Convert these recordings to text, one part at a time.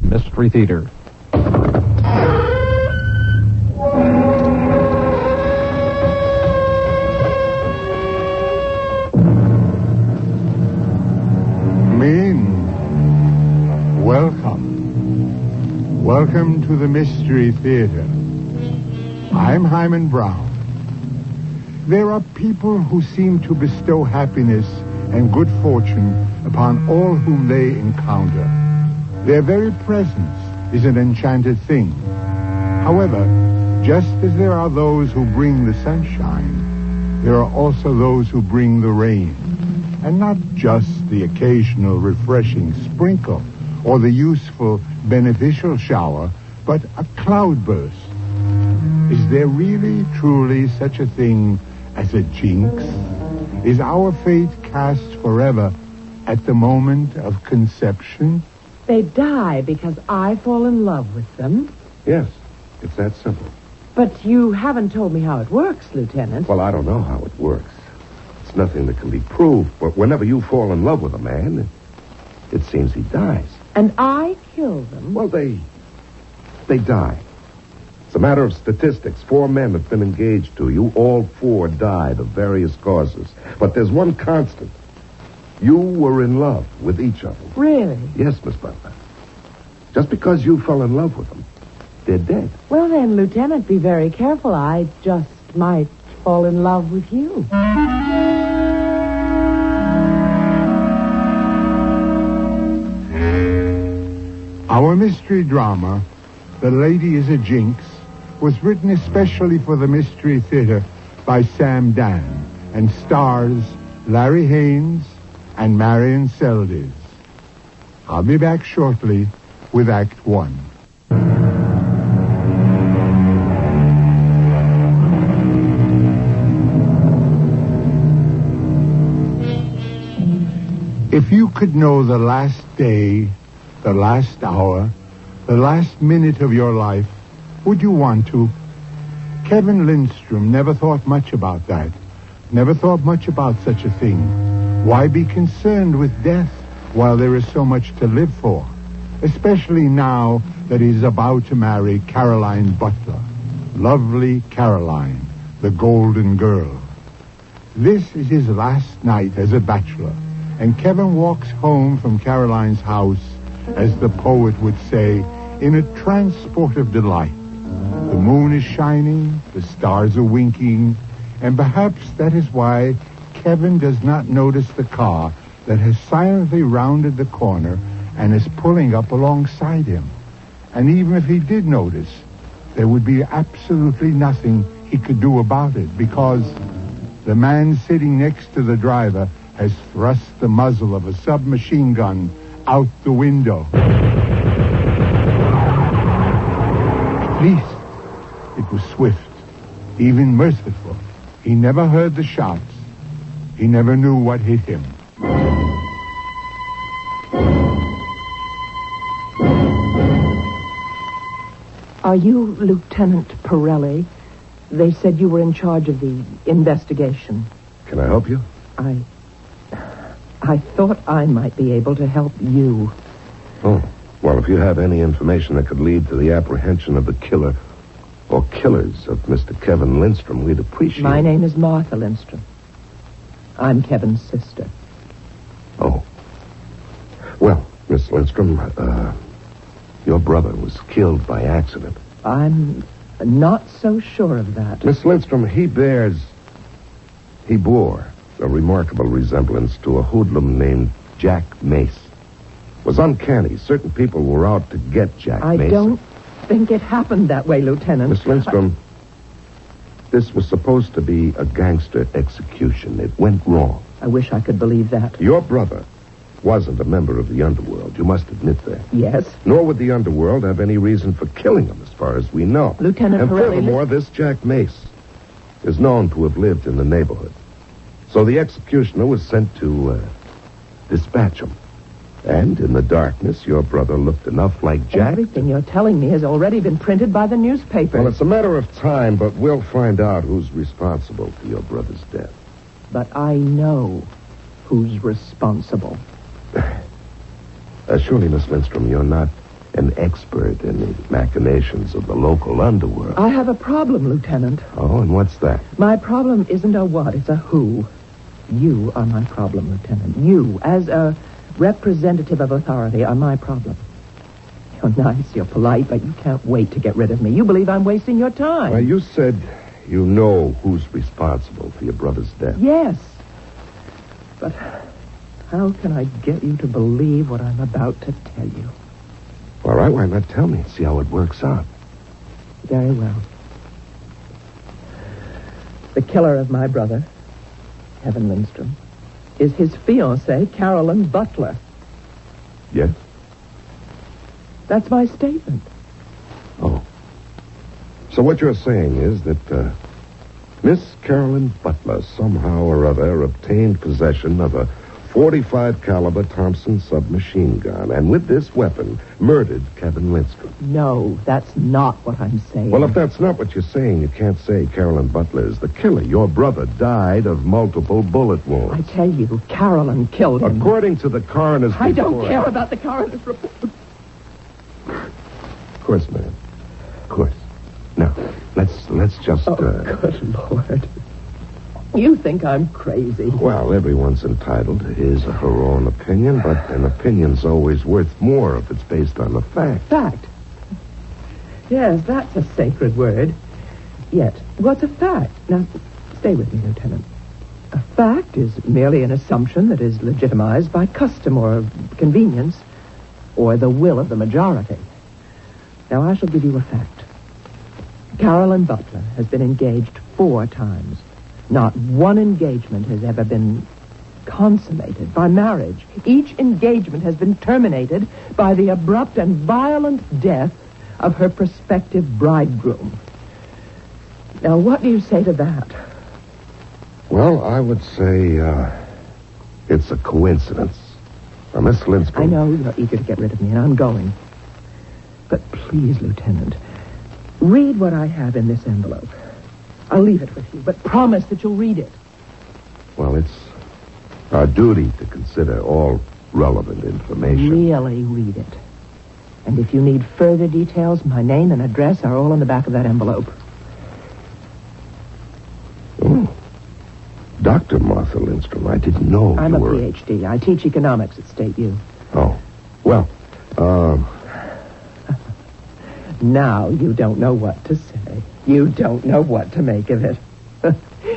Mystery Theater. Welcome to the Mystery Theater. I'm Hyman Brown. There are people who seem to bestow happiness and good fortune upon all whom they encounter. Their very presence is an enchanted thing. However, just as there are those who bring the sunshine, there are also those who bring the rain, and not just the occasional refreshing sprinkle or the useful beneficial shower, but a cloudburst. Is there really, truly such a thing as a jinx? Is our fate cast forever at the moment of conception? They die because I fall in love with them. Yes, it's that simple. But you haven't told me how it works, Lieutenant. Well, I don't know how it works. It's nothing that can be proved, but whenever you fall in love with a man, it seems he dies. And I kill them? Well, they die. It's a matter of statistics. 4 men have been engaged to you. All 4 died of various causes. But there's one constant. You were in love with each of them. Really? Yes, Miss Butler. Just because you fell in love with them, they're dead. Well, then, Lieutenant, be very careful. I just might fall in love with you. Our mystery drama, The Lady is a Jinx, was written especially for the Mystery Theater by Sam Dan and stars Larry Haynes and Marion Seldes. I'll be back shortly with Act 1. If you could know the last day, the last hour, the last minute of your life, would you want to? Kevin Lindstrom never thought much about that. Never thought much about such a thing. Why be concerned with death while there is so much to live for? Especially now that he's about to marry Caroline Butler. Lovely Caroline, the golden girl. This is his last night as a bachelor, and Kevin walks home from Caroline's house, as the poet would say, in a transport of delight. The moon is shining, the stars are winking, and perhaps that is why Kevin does not notice the car that has silently rounded the corner and is pulling up alongside him. And even if he did notice, there would be absolutely nothing he could do about it, because the man sitting next to the driver has thrust the muzzle of a submachine gun out the window. At least it was swift, even merciful. He never heard the shots. He never knew what hit him. Are you Lieutenant Pirelli? They said you were in charge of the investigation. Can I help you? I thought I might be able to help you. Oh, well, if you have any information that could lead to the apprehension of the killer or killers of Mr. Kevin Lindstrom, we'd appreciate it. My name is Martha Lindstrom. I'm Kevin's sister. Oh. Well, Miss Lindstrom, your brother was killed by accident. I'm not so sure of that. Miss Lindstrom, he bore a remarkable resemblance to a hoodlum named Jack Mace. It was uncanny. Certain people were out to get Jack Mace. I don't think it happened that way, Lieutenant. Miss Lindstrom, this was supposed to be a gangster execution. It went wrong. I wish I could believe that. Your brother wasn't a member of the underworld. You must admit that. Yes. Nor would the underworld have any reason for killing him, as far as we know. Lieutenant And Pirelli... furthermore, this Jack Mace is known to have lived in the neighborhood. So the executioner was sent to dispatch him. And in the darkness, your brother looked enough like Jack. Everything you're telling me has already been printed by the newspapers. Well, it's a matter of time, but we'll find out who's responsible for your brother's death. But I know who's responsible. Surely, Miss Lindstrom, you're not an expert in the machinations of the local underworld. I have a problem, Lieutenant. Oh, and what's that? My problem isn't a what, it's a who. You are my problem, Lieutenant. You, as a representative of authority, are my problem. You're nice, you're polite, but you can't wait to get rid of me. You believe I'm wasting your time. Well, you said you know who's responsible for your brother's death. Yes. But how can I get you to believe what I'm about to tell you? All right, why not tell me and see how it works out? Very well. The killer of my brother, Kevin Lindstrom, is his fiancée, Carolyn Butler. Yes? That's my statement. Oh. So what you're saying is that Miss Carolyn Butler somehow or other obtained possession of a .45 caliber Thompson submachine gun, and with this weapon murdered Kevin Lindstrom. No, that's not what I'm saying. Well, if that's not what you're saying, you can't say Carolyn Butler is the killer. Your brother died of multiple bullet wounds. I tell you, Carolyn killed him. According to the coroner's report... I don't care about the coroner's report. Of course, ma'am. Of course. Now, let's just... Good Lord. You think I'm crazy. Well, everyone's entitled to his or her own opinion, but an opinion's always worth more if it's based on the fact. Fact? Yes, that's a sacred word. Yet, what's a fact? Now, stay with me, Lieutenant. A fact is merely an assumption that is legitimized by custom or convenience or the will of the majority. Now, I shall give you a fact. Carolyn Butler has been engaged 4 times. Not one engagement has ever been consummated by marriage. Each engagement has been terminated by the abrupt and violent death of her prospective bridegroom. Now, what do you say to that? Well, I would say it's a coincidence. Now, Miss Lindstrom... I know you're eager to get rid of me, and I'm going. But please, Lieutenant, read what I have in this envelope. I'll leave it with you, but promise that you'll read it. Well, it's our duty to consider all relevant information. Really read it. And if you need further details, my name and address are all in the back of that envelope. Oh. Dr. Martha Lindstrom, I didn't know I'm you a were... PhD. I teach economics at State U. Oh. Well, Now you don't know what to say. You don't know what to make of it.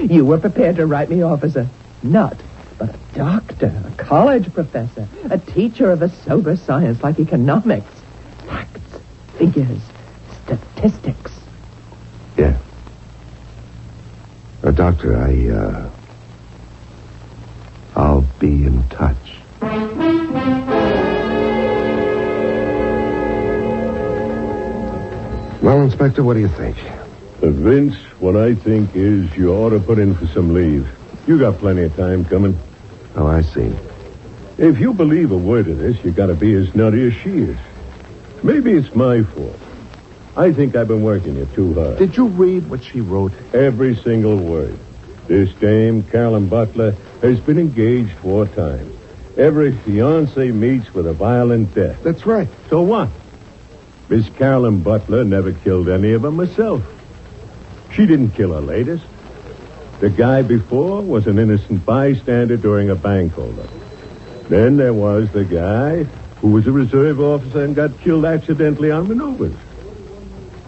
You were prepared to write me off as a nut, but a doctor, a college professor, a teacher of a sober science like economics. Facts, figures, statistics. yeah. Doctor, I'll be in touch. Well, Inspector, what do you think? Vince, what I think is you ought to put in for some leave. You got plenty of time coming. Oh, I see. If you believe a word of this, you got to be as nutty as she is. Maybe it's my fault. I think I've been working you too hard. Did you read what she wrote? Every single word. This dame, Carolyn Butler, has been engaged 4 times. Every fiancé meets with a violent death. That's right. So what? Miss Carolyn Butler never killed any of them herself. She didn't kill her latest. The guy before was an innocent bystander during a bank holdup. Then there was the guy who was a reserve officer and got killed accidentally on maneuvers.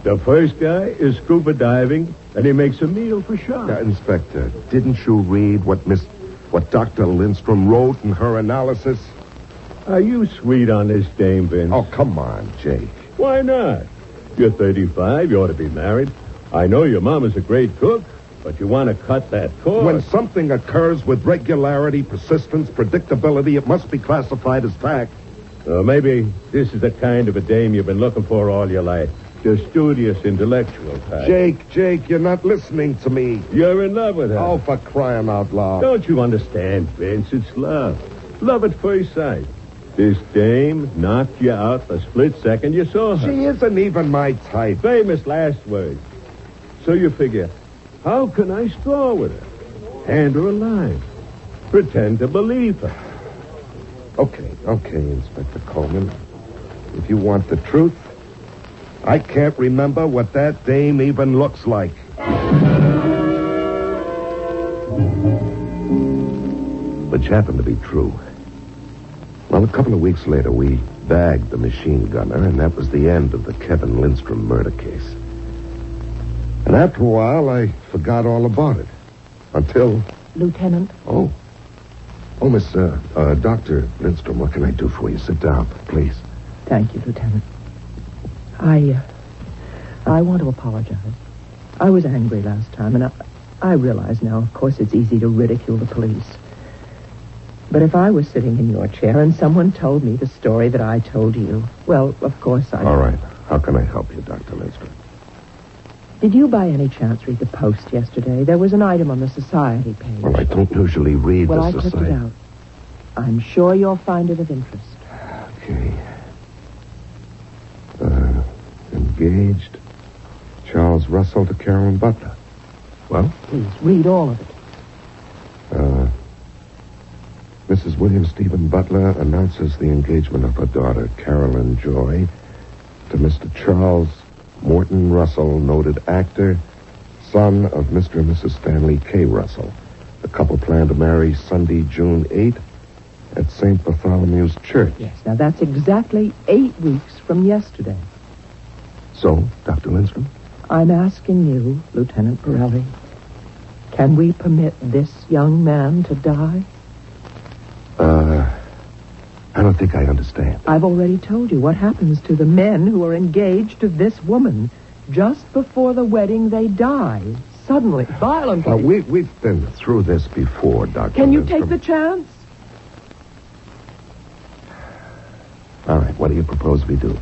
The first guy is scuba diving, and he makes a meal for sharks. Inspector, didn't you read what Dr. Lindstrom wrote in her analysis? Are you sweet on this dame, Vince? Oh, come on, Jake. Why not? You're 35, you ought to be married. I know your mom is a great cook, but you want to cut that cord. When something occurs with regularity, persistence, predictability, it must be classified as fact. Maybe this is the kind of a dame you've been looking for all your life. The studious, intellectual type. Jake, you're not listening to me. You're in love with her. Oh, for crying out loud. Don't you understand, Vince? It's love. Love at first sight. This dame knocked you out the split second you saw her. She isn't even my type. Famous last words. So you figure, how can I score with her? Hand her a line. Pretend to believe her. Okay, Inspector Coleman. if you want the truth, I can't remember what that dame even looks like. Which happened to be true. Well, a couple of weeks later, we bagged the machine gunner, and that was the end of the Kevin Lindstrom murder case. And after a while, I forgot all about it. Until... Lieutenant? Oh, Miss, Dr. Lindstrom, what can I do for you? Sit down, please. Thank you, Lieutenant. I want to apologize. I was angry last time, and I realize now, of course, it's easy to ridicule the police. But if I was sitting in your chair and someone told me the story that I told you, well, of course I... All right. How can I help you, Dr. Lindstrom? Did you by any chance read the Post yesterday? There was an item on the Society page. Well, I don't usually read well, the I Society. clicked it out. I'm sure you'll find it of interest. Okay. Engaged. Charles Russell to Carolyn Butler. Well? Please, read all of it. Mrs. William Stephen Butler announces the engagement of her daughter, Carolyn Joy, to Mr. Charles Morton Russell, noted actor, son of Mr. and Mrs. Stanley K. Russell. The couple plan to marry Sunday, June 8th at St. Bartholomew's Church. Yes, now that's exactly 8 weeks from yesterday. So, Dr. Lindstrom? I'm asking you, Lieutenant Pirelli, can we permit this young man to die? I don't think I understand. I've already told you what happens to the men who are engaged to this woman. Just before the wedding, they die. Suddenly, violently. We've been through this before, Dr. Can you Lindstrom. take the chance? All right, what do you propose we do?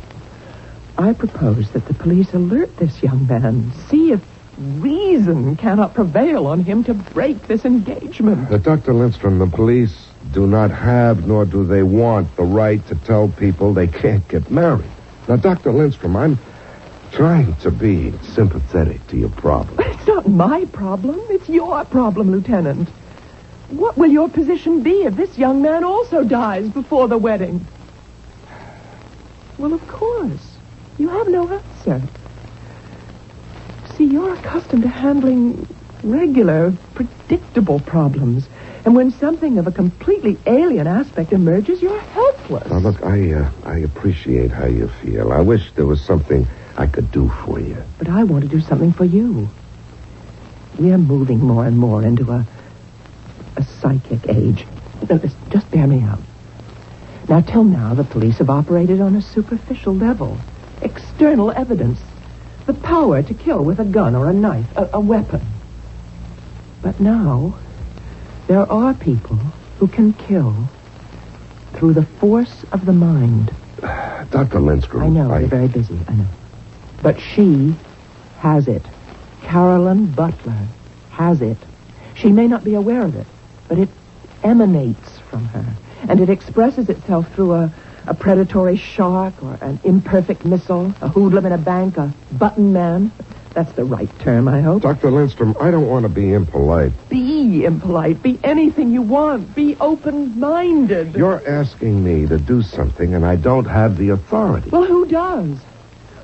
I propose that the police alert this young man. See if reason cannot prevail on him to break this engagement. Dr. Lindstrom, the police do not have, nor do they want, the right to tell people they can't get married. Now, Dr. Lindstrom, I'm trying to be sympathetic to your problem. But it's not my problem. It's your problem, Lieutenant. What will your position be if this young man also dies before the wedding? Well, of course. You have no answer. See, you're accustomed to handling regular, predictable problems. And when something of a completely alien aspect emerges, you're helpless. Now, look, I appreciate how you feel. I wish there was something I could do for you. But I want to do something for you. We're moving more and more into a psychic age. Now, just bear me out. Now, till now, the police have operated on a superficial level. External evidence. The power to kill with a gun or a knife, a weapon. But now, there are people who can kill through the force of the mind. Dr. Lindstrom, I know, you're very busy, I know. But she has it. Carolyn Butler has it. She may not be aware of it, but it emanates from her. And it expresses itself through a predatory shark or an imperfect missile, a hoodlum in a bank, a button man. That's the right term, I hope. Dr. Lindstrom, I don't want to be impolite. Be impolite. Be anything you want. Be open-minded. You're asking me to do something, and I don't have the authority. Well, who does?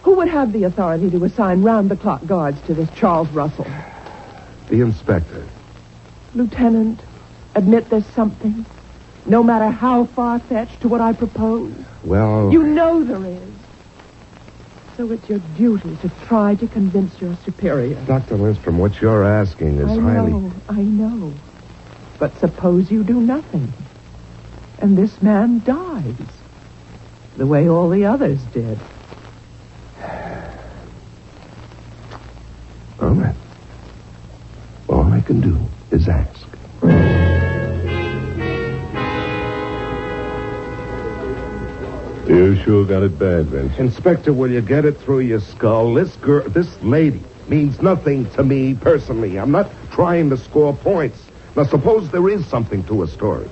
Who would have the authority to assign round-the-clock guards to this Charles Russell? The inspector. Lieutenant, admit there's something, no matter how far-fetched, to what I propose. Well... You know there is. So it's your duty to try to convince your superior. Dr. Lindstrom, what you're asking is highly... I know. But suppose you do nothing, and this man dies, the way all the others did. All right. All I can do is ask. You sure got it bad, Vince. Inspector, will you get it through your skull? This lady means nothing to me personally. I'm not trying to score points. Now, suppose there is something to a story.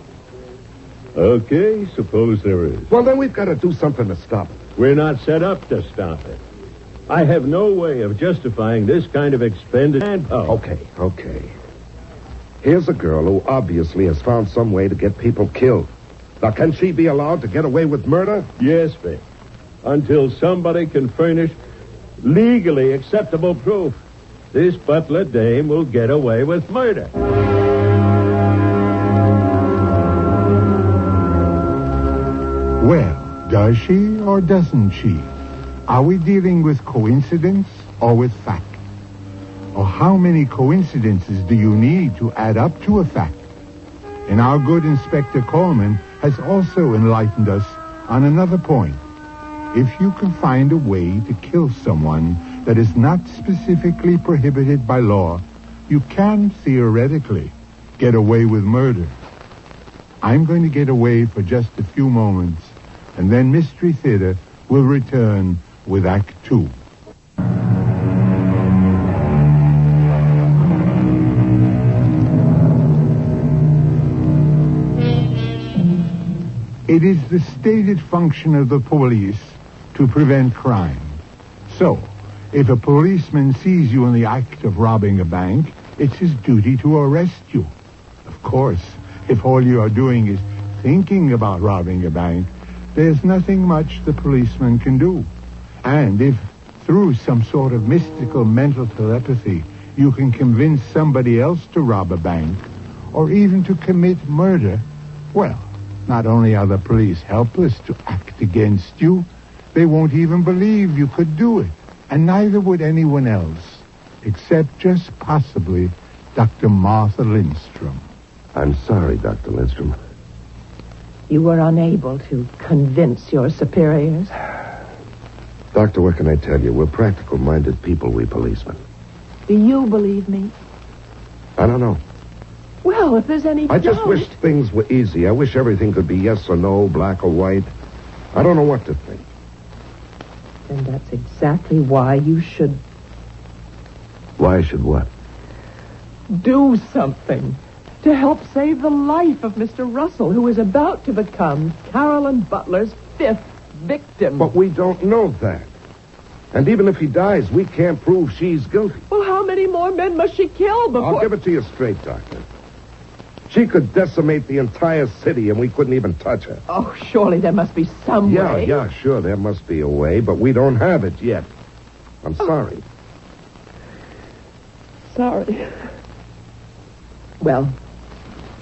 Okay, suppose there is. Well, then we've got to do something to stop it. We're not set up to stop it. I have no way of justifying this kind of expended manpower. Okay. Here's a girl who obviously has found some way to get people killed. Now, can she be allowed to get away with murder? Yes, Vic. until somebody can furnish legally acceptable proof. This butler dame will get away with murder. Well, does she or doesn't she? Are we dealing with coincidence or with fact? Or how many coincidences do you need to add up to a fact? And our good Inspector Coleman has also enlightened us on another point. If you can find a way to kill someone that is not specifically prohibited by law, you can theoretically get away with murder. I'm going to get away for just a few moments, and then Mystery Theater will return with Act 2. It is the stated function of the police to prevent crime. So, if a policeman sees you in the act of robbing a bank, it's his duty to arrest you. Of course, if all you are doing is thinking about robbing a bank, there's nothing much the policeman can do. And if, through some sort of mystical mental telepathy, you can convince somebody else to rob a bank, or even to commit murder, well, not only are the police helpless to act against you, they won't even believe you could do it. And neither would anyone else, except just possibly Dr. Martha Lindstrom. I'm sorry, Dr. Lindstrom. You were unable to convince your superiors? Doctor, what can I tell you? We're practical-minded people, we policemen. Do you believe me? I don't know. Well, if there's any I just doubt... wish things were easy. I wish everything could be yes or no, black or white. I don't know what to think. Then that's exactly why you should... Why should what? do something to help save the life of Mr. Russell, who is about to become Carolyn Butler's 5th victim. But we don't know that. And even if he dies, we can't prove she's guilty. Well, how many more men must she kill before... I'll give it to you straight, Doctor. She could decimate the entire city, and we couldn't even touch her. Oh, surely there must be some way. Yeah, sure, there must be a way, but we don't have it yet. I'm sorry. Sorry. Well,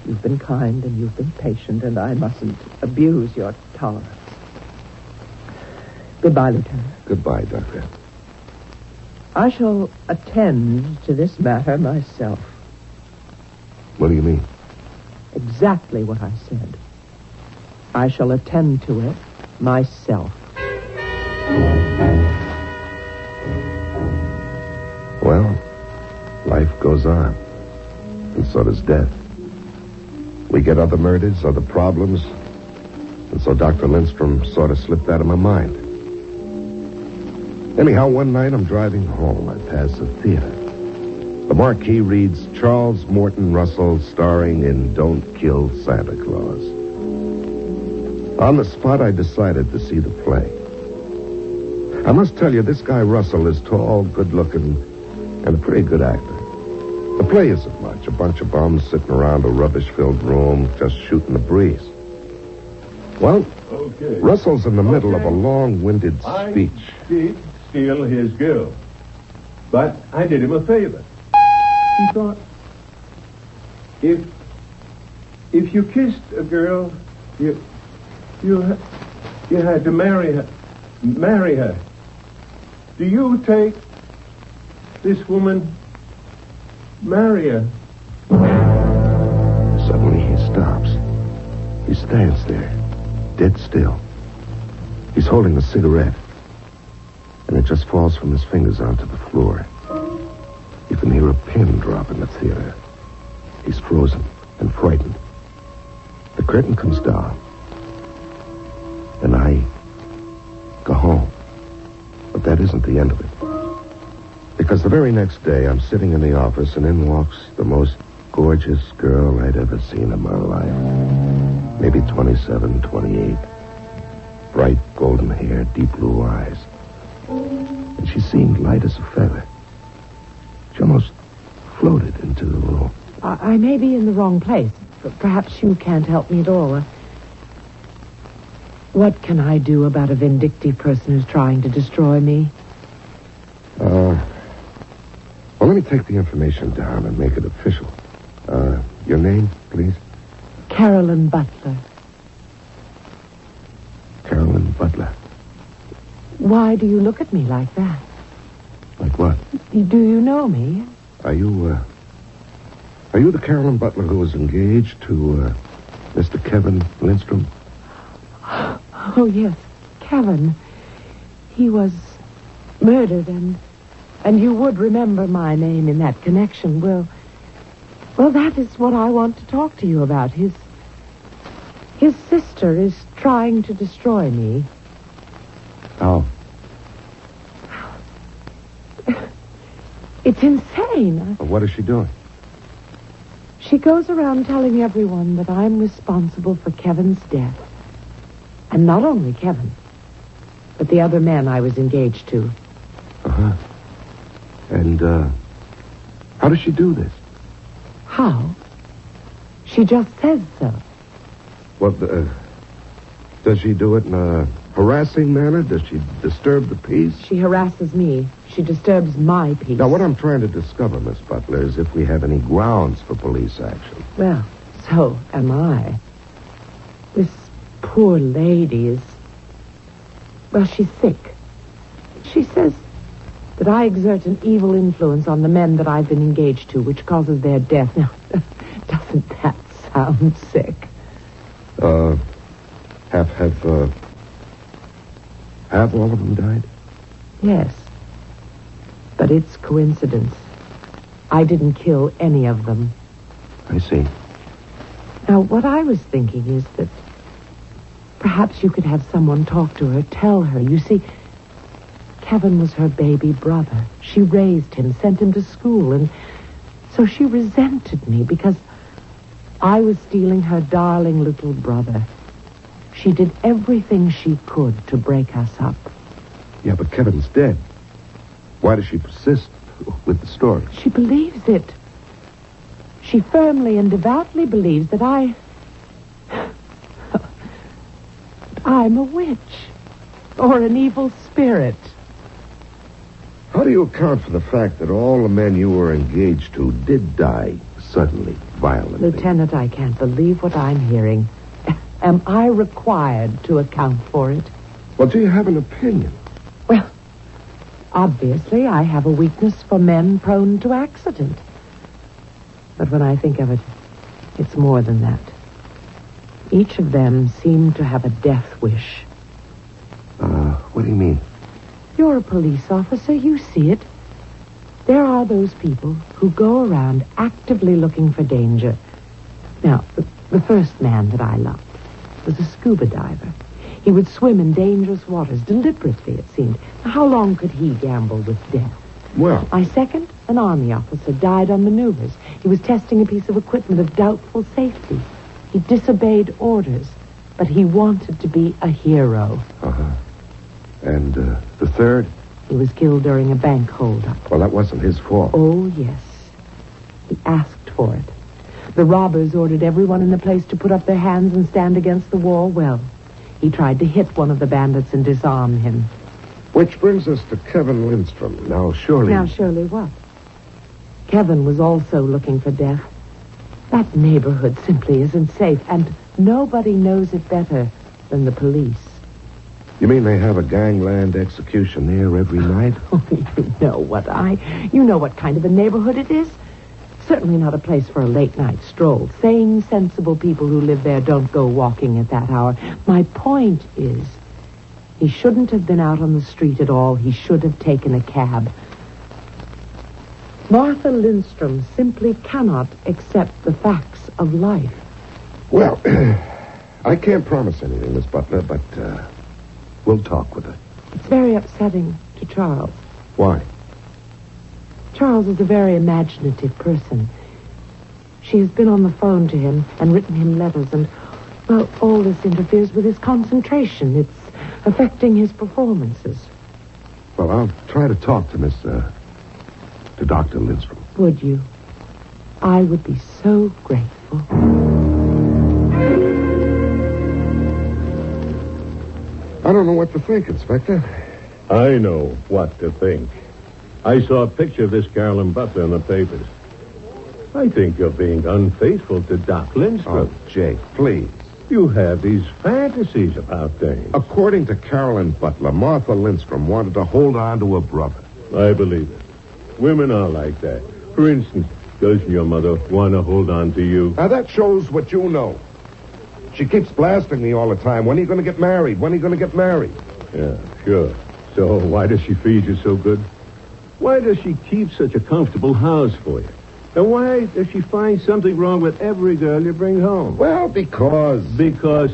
you've been kind and you've been patient, and I mustn't abuse your tolerance. Goodbye, Lieutenant. Goodbye, Doctor. I shall attend to this matter myself. What do you mean? Exactly what I said. I shall attend to it myself. Well, life goes on. And so does death. We get other murders, other problems. And so Dr. Lindstrom sort of slipped out of my mind. Anyhow, one night I'm driving home. I pass a theater. The marquee reads, Charles Morton Russell, starring in Don't Kill Santa Claus. On the spot, I decided to see the play. I must tell you, this guy Russell is tall, good-looking, and a pretty good actor. The play isn't much. A bunch of bums sitting around a rubbish-filled room, just shooting the breeze. Well, Okay. Russell's in the middle of a long-winded speech. I did steal his girl, but I did him a favor. He thought, if you kissed a girl, you had to marry her. Do you take this woman, marry her? Suddenly he stops. He stands there, dead still. He's holding a cigarette, and it just falls from his fingers onto the floor. You can hear a pin drop in the theater. He's frozen and frightened. The curtain comes down, and I go home. But that isn't the end of it. Because the very next day, I'm sitting in the office, and in walks the most gorgeous girl I'd ever seen in my life. Maybe 27, 28. Bright golden hair, deep blue eyes. And she seemed light as a feather. She almost floated into the room. I may be in the wrong place, but perhaps you can't help me at all. What can I do about a vindictive person who's trying to destroy me? Well, let me take the information down and make it official. Your name, please? Carolyn Butler. Carolyn Butler. Why do you look at me like that? Like what? Do you know me? Are you the Carolyn Butler who was engaged to, Mr. Kevin Lindstrom? Oh, yes, Kevin. He was murdered, and you would remember my name in that connection. Well, that is what I want to talk to you about. His sister is trying to destroy me. How? It's insane. What is she doing? She goes around telling everyone that I'm responsible for Kevin's death. And not only Kevin, but the other men I was engaged to. Uh-huh. And, how does she do this? How? She just says so. What, does she do it in a harassing manner? Does she disturb the peace? She harasses me. She disturbs my peace. Now, what I'm trying to discover, Miss Butler, is if we have any grounds for police action. Well, so am I. This poor lady is... Well, she's sick. She says that I exert an evil influence on the men that I've been engaged to, which causes their death. Now, doesn't that sound sick? Have all of them died? Yes. But it's coincidence. I didn't kill any of them. I see. Now, what I was thinking is that perhaps you could have someone talk to her, tell her. You see, Kevin was her baby brother. She raised him, sent him to school, and so she resented me because I was stealing her darling little brother. She did everything she could to break us up. Yeah, but Kevin's dead. Why does she persist with the story? She believes it. She firmly and devoutly believes that I'm a witch or an evil spirit. How do you account for the fact that all the men you were engaged to did die suddenly, violently? Lieutenant, I can't believe what I'm hearing. Am I required to account for it? Well, do you have an opinion? Well, obviously, I have a weakness for men prone to accident. But when I think of it, it's more than that. Each of them seemed to have a death wish. What do you mean? You're a police officer. You see it. There are those people who go around actively looking for danger. Now, the first man that I loved was a scuba diver. He would swim in dangerous waters, deliberately, it seemed. How long could he gamble with death? Well, My second, an army officer, died on maneuvers. He was testing a piece of equipment of doubtful safety. He disobeyed orders, but he wanted to be a hero. Uh-huh. And, the third? He was killed during a bank holdup. Well, that wasn't his fault. Oh, yes. He asked for it. The robbers ordered everyone in the place to put up their hands and stand against the wall. Well, he tried to hit one of the bandits and disarm him. Which brings us to Kevin Lindstrom. Now, surely what? Kevin was also looking for death. That neighborhood simply isn't safe, and nobody knows it better than the police. You mean they have a gangland execution there every night? Oh, you know what kind of a neighborhood it is. Certainly not a place for a late-night stroll. Sane, sensible people who live there don't go walking at that hour. My point is, he shouldn't have been out on the street at all. He should have taken a cab. Martha Lindstrom simply cannot accept the facts of life. Well, I can't promise anything, Miss Butler, but, we'll talk with her. It's very upsetting to Charles. Why? Charles is a very imaginative person. She has been on the phone to him and written him letters, and, well, all this interferes with his concentration. It's affecting his performances. Well, I'll try to talk to to Dr. Lindstrom. Would you? I would be so grateful. don't know what to think, Inspector. I know what to think. I saw a picture of this Carolyn Butler in the papers. I think you're being unfaithful to Doc Lindstrom. Oh, Jake, please. You have these fantasies about things. According to Carolyn Butler, Martha Lindstrom wanted to hold on to her brother. I believe it. Women are like that. For instance, doesn't your mother want to hold on to you? Now, that shows what you know. She keeps blasting me all the time. When are you going to get married? When are you going to get married? Yeah, sure. So why does she feed you so good? Why does she keep such a comfortable house for you? And why does she find something wrong with every girl you bring home? Well, because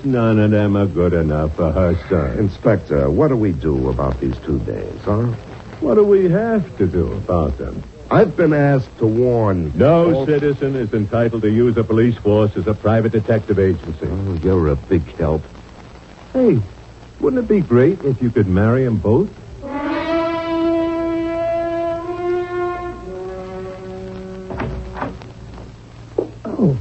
none of them are good enough for her son. Inspector, what do we do about these 2 days, huh? What do we have to do about them? I've been asked to warn... No citizen is entitled to use a police force as a private detective agency. Oh, you're a big help. Hey, wouldn't it be great if you could marry them both? Oh.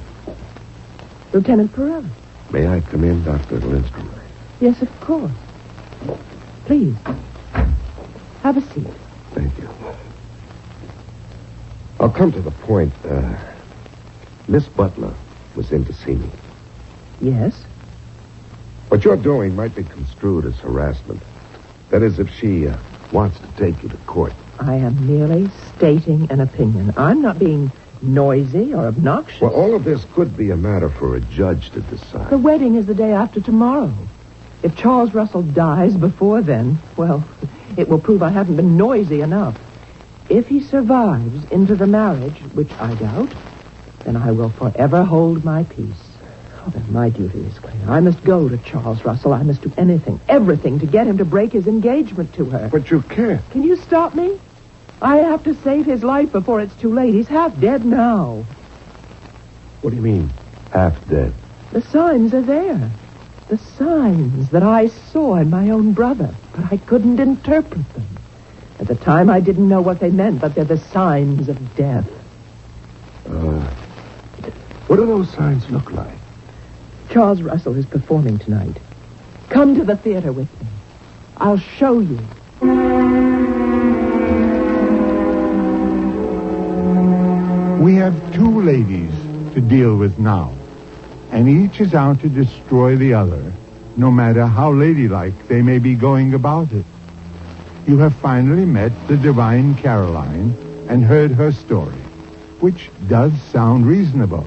Lieutenant Perella. May I come in, Dr. Lindstrom? Yes, of course. Please. Have a seat. Thank you. I'll come to the point. Miss Butler was in to see me. Yes? What you're doing might be construed as harassment. That is, if she wants to take you to court. I am merely stating an opinion. I'm not being noisy or obnoxious. Well, all of this could be a matter for a judge to decide. The wedding is the day after tomorrow. If Charles Russell dies before then, well, it will prove I haven't been noisy enough. If he survives into the marriage, which I doubt, then I will forever hold my peace. Oh, then my duty is clear. I must go to Charles Russell. I must do anything, everything, to get him to break his engagement to her. But you can't. Can you stop me? I have to save his life before it's too late. He's half dead now. What do you mean, half dead? The signs are there. The signs that I saw in my own brother, but I couldn't interpret them. At the time, I didn't know what they meant, but they're the signs of death. What do those signs look like? Charles Russell is performing tonight. Come to the theater with me. I'll show you. We have 2 ladies to deal with now, and each is out to destroy the other, no matter how ladylike they may be going about it. You have finally met the divine Caroline and heard her story, which does sound reasonable.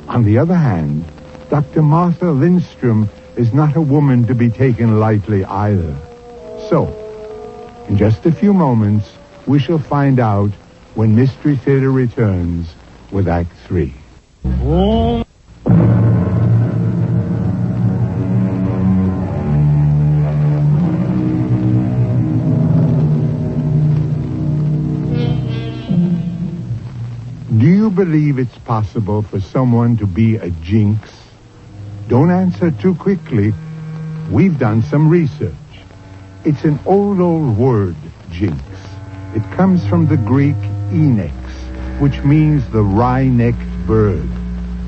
On the other hand, Dr. Martha Lindstrom is not a woman to be taken lightly either. So, in just a few moments, we shall find out when Mystery Theater returns with Act 3. Do you believe it's possible for someone to be a jinx? Don't answer too quickly. We've done some research. It's an old word, jinx. It comes from the Greek enex, which means the wry-necked bird,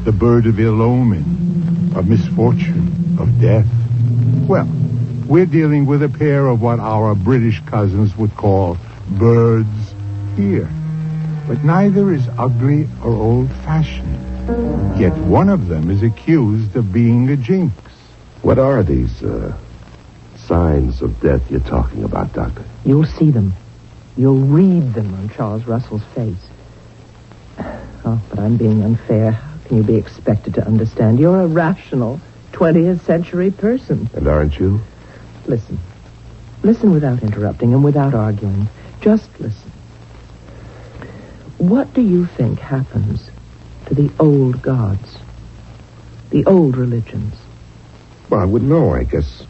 the bird of ill omen, of misfortune, of death. Well, we're dealing with a pair of what our British cousins would call birds here. But neither is ugly or old-fashioned. Yet one of them is accused of being a jinx. What are these signs of death you're talking about, Doctor? You'll see them. You'll read them on Charles Russell's face. Oh, but I'm being unfair. How can you be expected to understand? You're a rational 20th century person. And aren't you? Listen. Listen without interrupting and without arguing. Just listen. What do you think happens to the old gods? The old religions? Well, I wouldn't know. I guess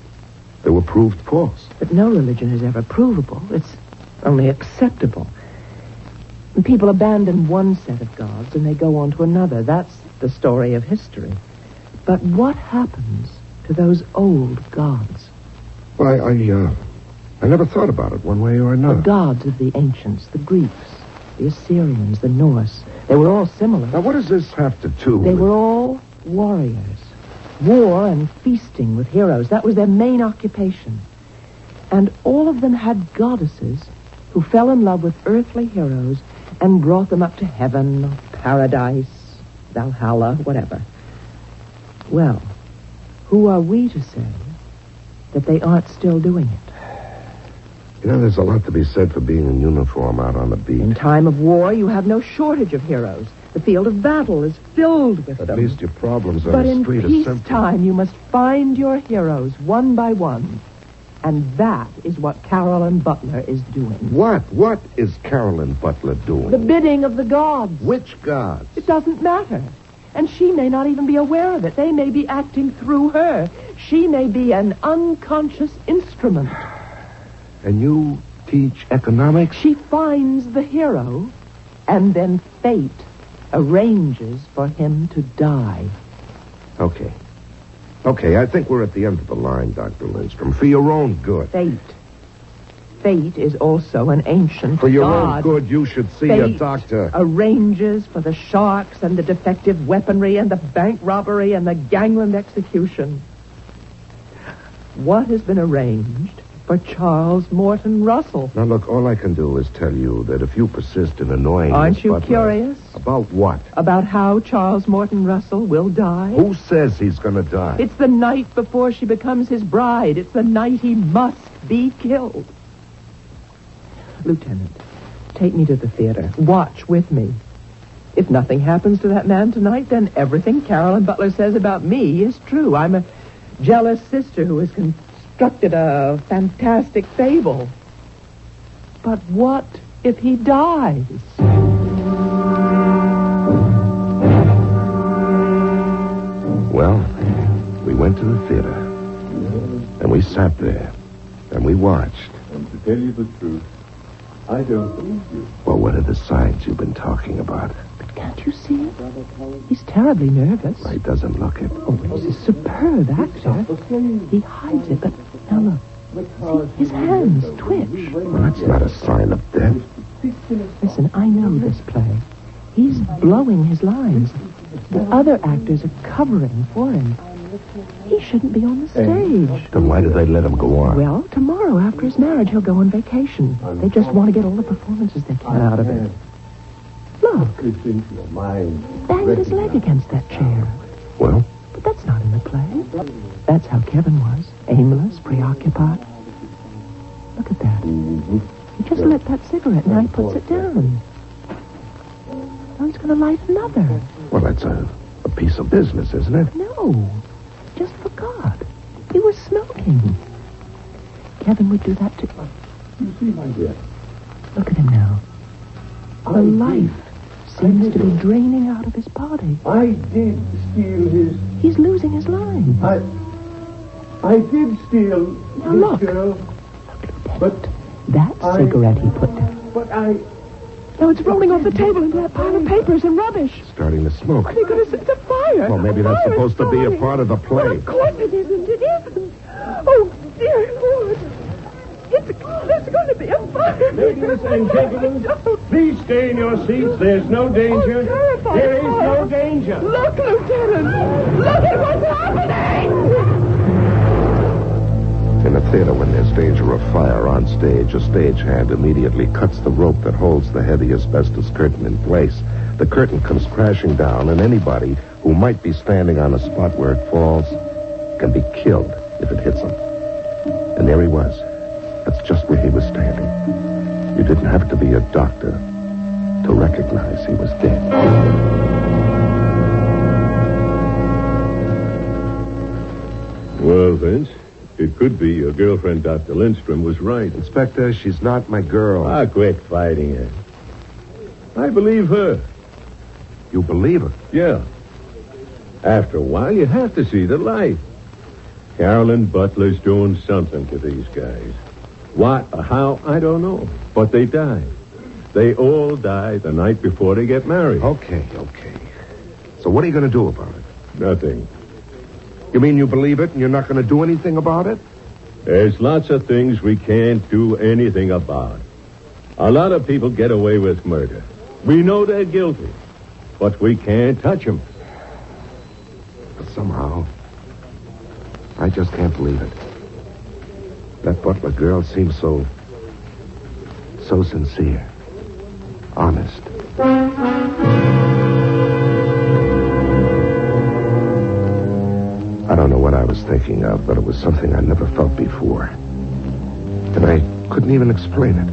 they were proved false. But no religion is ever provable. It's only acceptable. And people abandon one set of gods and they go on to another. That's the story of history. But what happens to those old gods? Well, I never thought about it one way or another. The gods of the ancients, the Greeks, the Assyrians, the Norse. They were all similar. Now, what does this have to do with... They were all warriors. War and feasting with heroes. That was their main occupation. And all of them had goddesses who fell in love with earthly heroes and brought them up to heaven, or paradise, Valhalla, whatever. Well, who are we to say that they aren't still doing it? You know, there's a lot to be said for being in uniform out on the beat. In time of war, you have no shortage of heroes. The field of battle is filled with them. At least your problems on But the in street are simple. peacetime, you must find your heroes one by one. And that is what Carolyn Butler is doing. What? What is Carolyn Butler doing? The bidding of the gods. Which gods? It doesn't matter. And she may not even be aware of it. They may be acting through her. She may be an unconscious instrument. And you teach economics? She finds the hero, and then fate arranges for him to die. Okay. Okay, I think we're at the end of the line, Dr. Lindstrom. For your own good. Fate. Fate is also an ancient For your god. own good, you should see a doctor. Arranges for the sharks and the defective weaponry and the bank robbery and the gangland execution. What has been arranged for Charles Morton Russell? Now, look, all I can do is tell you that if you persist in annoying Aren't Miss you Butler- curious? About what? About how Charles Morton Russell will die? Who says he's going to die? It's the night before she becomes his bride. It's the night he must be killed. Lieutenant, take me to the theater. Watch with me. If nothing happens to that man tonight, then everything Carolyn Butler says about me is true. I'm a jealous sister who has constructed a fantastic fable. But what if he dies? Well, we went to the theater, and we sat there, and we watched. And to tell you the truth, I don't believe you. Well, what are the signs you've been talking about? But can't you see it? He's terribly nervous. He doesn't look it. Oh, he's a superb actor. He hides it, but now look. See, his hands twitch. Well, that's not a sign of death. Listen, I know this play. He's blowing his lines. The other actors are covering for him. He shouldn't be on the stage. Then why do they let him go on? Well, tomorrow after his marriage, he'll go on vacation. They just want to get all the performances they can out of it. Look, It's into your mind. banged his leg against that chair. Well, But that's not in the play. That's how Kevin was. Aimless, preoccupied. Look at that. He just lit that cigarette, now he puts it down. Now he's going to light another. well, that's a piece of business, isn't it? No, just forgot. He was smoking. Kevin would do that too. You see, my dear, Look at him now. The life seems to be draining out of his body. I did steal his... He's losing his line. I did steal Now this look. girl, but That cigarette he put down. but I... Now it's rolling off the table into that pile of papers and rubbish. Starting to smoke. They're going to set the fire. Well, maybe that's Fire supposed to be a starting. part of the Well, play. of course it isn't. It isn't. Oh, dear Lord. There's going to be a fire. Ladies and gentlemen, please stay in your seats. There's no danger. Oh, terrifying. There is no danger. Look, Lieutenant. Look at what's happening. In a theater, when there's danger of fire on stage, a stagehand immediately cuts the rope that holds the heavy asbestos curtain in place. The curtain comes crashing down, and anybody who might be standing on a spot where it falls can be killed if it hits him. And there he was. That's just where he was standing. You didn't have to be a doctor to recognize he was dead. Well, Vince, it could be your girlfriend, Dr. Lindstrom, was right. Inspector, she's not my girl. Quit fighting her. I believe her. You believe her? Yeah. After a while, you have to see the light. Carolyn Butler's doing something to these guys. What or how, I don't know. But they die. They all die the night before they get married. Okay. So what are you going to do about it? Nothing. You mean you believe it and you're not going to do anything about it? There's lots of things we can't do anything about. A lot of people get away with murder. We know they're guilty, but we can't touch them. But somehow, I just can't believe it. That Butler girl seems so sincere. Honest. I don't know what I was thinking of, but it was something I never felt before. And I couldn't even explain it.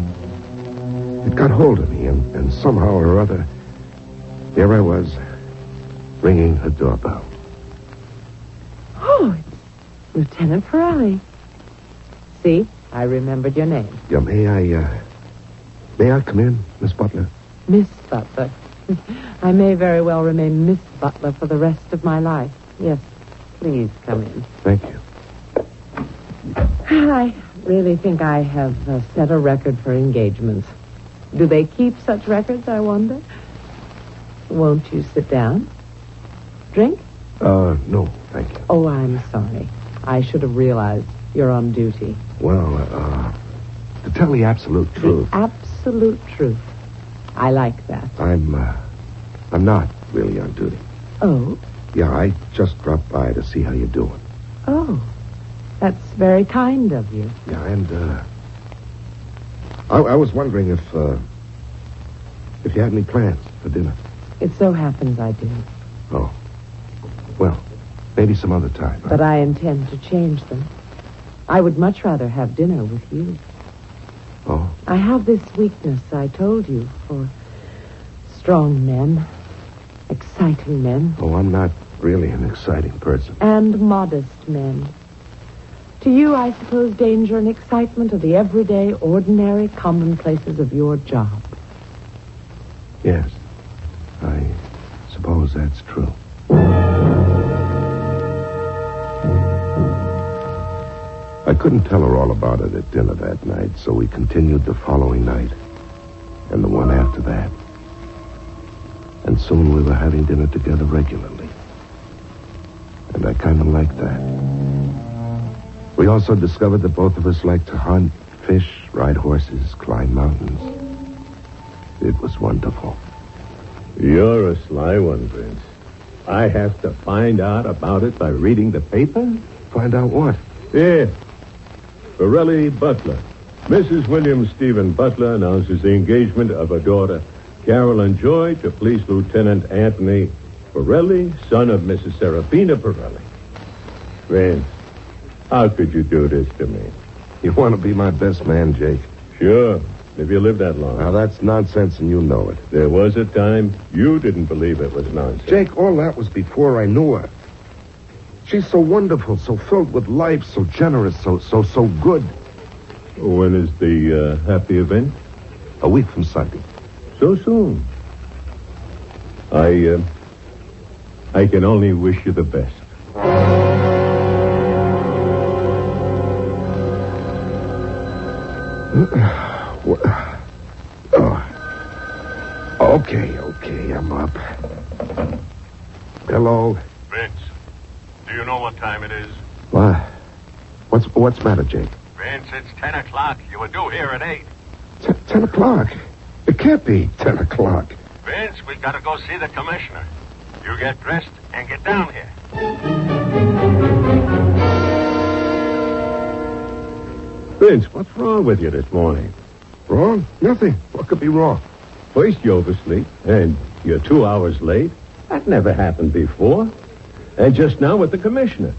It got hold of me, and somehow or other, here I was, ringing her doorbell. Oh, it's Lieutenant Pirelli. See, I remembered your name. Yeah, may I come in, Miss Butler? Miss Butler. I may very well remain Miss Butler for the rest of my life. Yes, please come in. Thank you. I really think I have set a record for engagements. Do they keep such records, I wonder? Won't you sit down? Drink? No, thank you. Oh, I'm sorry. I should have realized you're on duty. Well, to tell the absolute truth. The absolute truth. I like that. I'm not really on duty. Oh? Yeah, I just dropped by to see how you're doing. Oh. That's very kind of you. Yeah, and, I was wondering if you had any plans for dinner. It so happens I do. Oh. Well, maybe some other time. But I intend to change them. I would much rather have dinner with you. Oh? I have this weakness, I told you, for strong men, exciting men. Oh, I'm not really an exciting person. And modest men. To you, I suppose danger and excitement are the everyday, ordinary commonplaces of your job. Yes, I suppose that's true. I couldn't tell her all about it at dinner that night, so we continued the following night, and the one after that. And soon we were having dinner together regularly. And I kind of liked that. We also discovered that both of us liked to hunt, fish, ride horses, climb mountains. It was wonderful. You're a sly one, Vince. I have to find out about it by reading the paper? Find out what? Yeah. Pirelli Butler. Mrs. William Stephen Butler announces the engagement of her daughter, Carolyn Joy, to Police Lieutenant Anthony Pirelli, son of Mrs. Serafina Pirelli. Vince, how could you do this to me? You want to be my best man, Jake? Sure, if you live that long. Now, that's nonsense, and you know it. There was a time you didn't believe it was nonsense. Jake, all that was before I knew her. She's so wonderful, so filled with life, so generous, so good. When is the happy event? A week from Sunday. So soon. I can only wish you the best. Okay, I'm up. Hello. Vince, do you know what time it is? What? What's the matter, Jake? Vince, it's 10 o'clock. You were due here at 8. 10 o'clock? It can't be 10 o'clock. Vince, we gotta go see the commissioner. You get dressed and get down here. Vince, what's wrong with you this morning? Wrong? Nothing. What could be wrong? First you oversleep, and you're 2 hours late. That never happened before. And just now with the commissioner.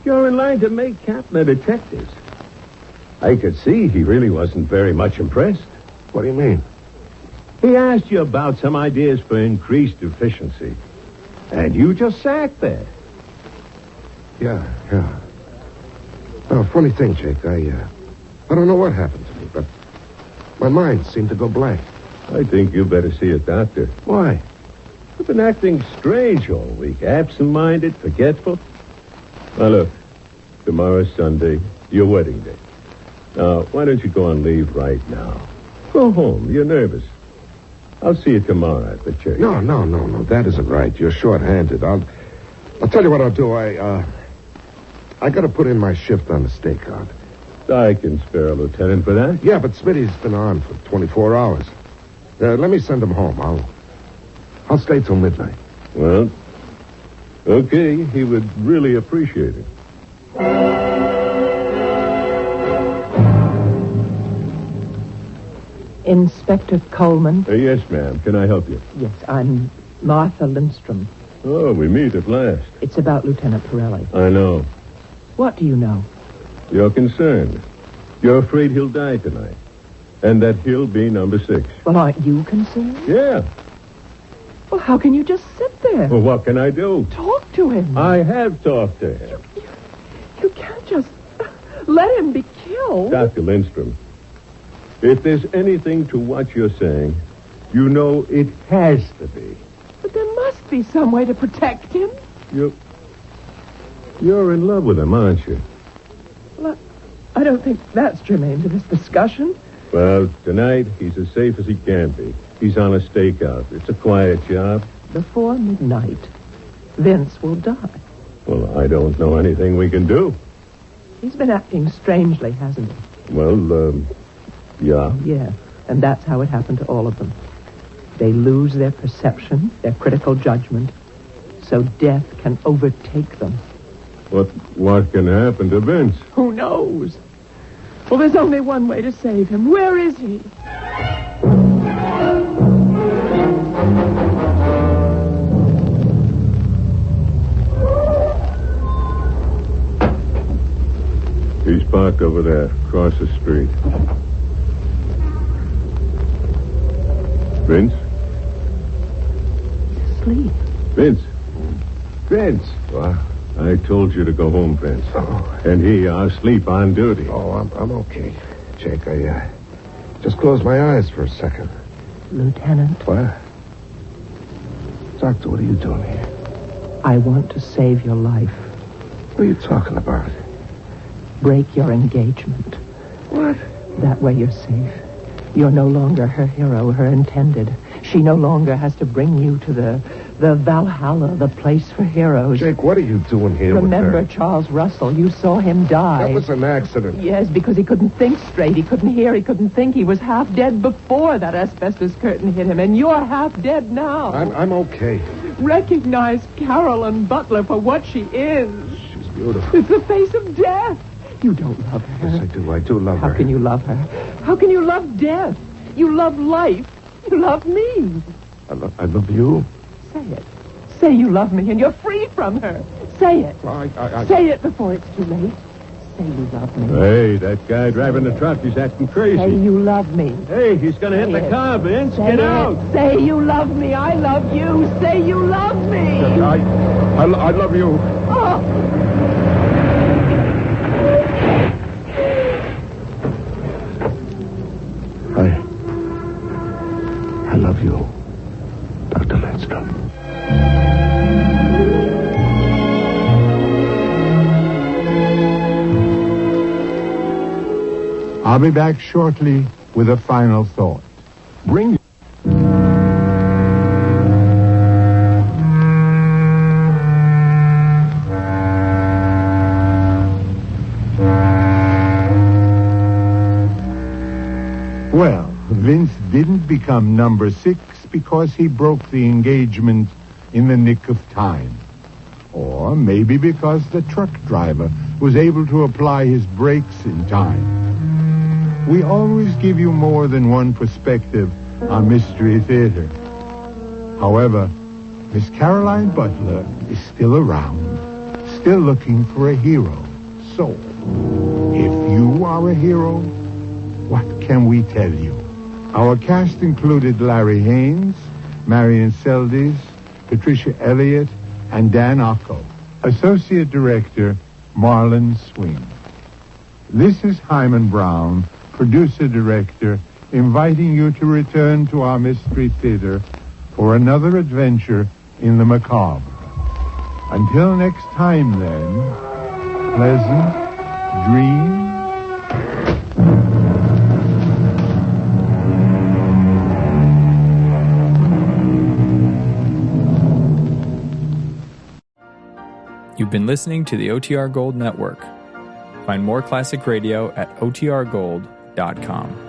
You're in line to make captain of detectives. I could see he really wasn't very much impressed. What do you mean? He asked you about some ideas for increased efficiency. And you just sat there. Yeah. Oh, funny thing, Jake. I don't know what happened to me, but my mind seemed to go blank. I think you better see a doctor. Why? You've been acting strange all week. Absent-minded, forgetful. Now, look. Tomorrow's Sunday, your wedding day. Now, why don't you go on leave right now? Go home. You're nervous. I'll see you tomorrow at the church. No. That isn't right. You're short-handed. I'll tell you what I'll do. I got to put in my shift on the stakeout. I can spare a lieutenant for that. Yeah, but Smitty's been on for 24 hours. Let me send him home. I'll stay till midnight. Well, okay. He would really appreciate it. Inspector Coleman? Yes, ma'am. Can I help you? Yes, I'm Martha Lindstrom. Oh, we meet at last. It's about Lieutenant Pirelli. I know. What do you know? You're concerned. You're afraid he'll die tonight. And that he'll be number 6. Well, aren't you concerned? Yeah. Well, how can you just sit there? Well, what can I do? Talk to him. I have talked to him. You can't just let him be killed. Dr. Lindstrom, if there's anything to what you're saying, you know it has to be. But there must be some way to protect him. You're in love with him, aren't you? Well, I don't think that's germane to this discussion. Well, tonight, he's as safe as he can be. He's on a stakeout. It's a quiet job. Before midnight, Vince will die. Well, I don't know anything we can do. He's been acting strangely, hasn't he? Well, yeah. Yeah, and that's how it happened to all of them. They lose their perception, their critical judgment, so death can overtake them. What can happen to Vince? Who knows? Well, there's only one way to save him. Where is he? He's parked over there, across the street. Vince? He's asleep. Vince? Vince! What? I told you to go home, Vince. Oh. And he, asleep on duty. Oh, I'm okay. Jake, I just closed my eyes for a second. Lieutenant, What? Doctor, what are you doing here? I want to save your life. What are you talking about? Break your engagement. What? That way you're safe. You're no longer her hero, her intended. She no longer has to bring you to the Valhalla, the place for heroes. Jake, what are you doing here Remember with her? Charles Russell. You saw him die. That was an accident. Yes, because he couldn't think straight. He couldn't hear. He couldn't think. He was half dead before that asbestos curtain hit him. And you're half dead now. I'm okay. Recognize Carolyn Butler for what she is. She's beautiful. It's the face of death. You don't love her. Yes, I do. I do love her. How can you love her? How can you love death? You love life. You love me. I love you. Say it. Say you love me and you're free from her. Say it. Well, Say it before it's too late. Say you love me. Hey, that guy driving the truck, he's acting crazy. Say you love me. Hey, he's going to hit the car, Vince. Say Get it. out. Say you love me. I love you. Say you love me. I love you. Oh. I love you, Dr. Lindstrom. I'll be back shortly with a final thought. Bring Well, Vince didn't become number 6 because he broke the engagement in the nick of time. Or maybe because the truck driver was able to apply his brakes in time. We always give you more than one perspective on Mystery Theater. However, Miss Caroline Butler is still around, still looking for a hero. So, if you are a hero, what can we tell you? Our cast included Larry Haynes, Marion Seldes, Patricia Elliott, and Dan Ocko. Associate Director, Marlon Swing. This is Hyman Brown, Producer-Director, inviting you to return to our Mystery Theater for another adventure in the macabre. Until next time, then, pleasant dreams. You've been listening to the OTR Gold Network. Find more classic radio at otrgold.com.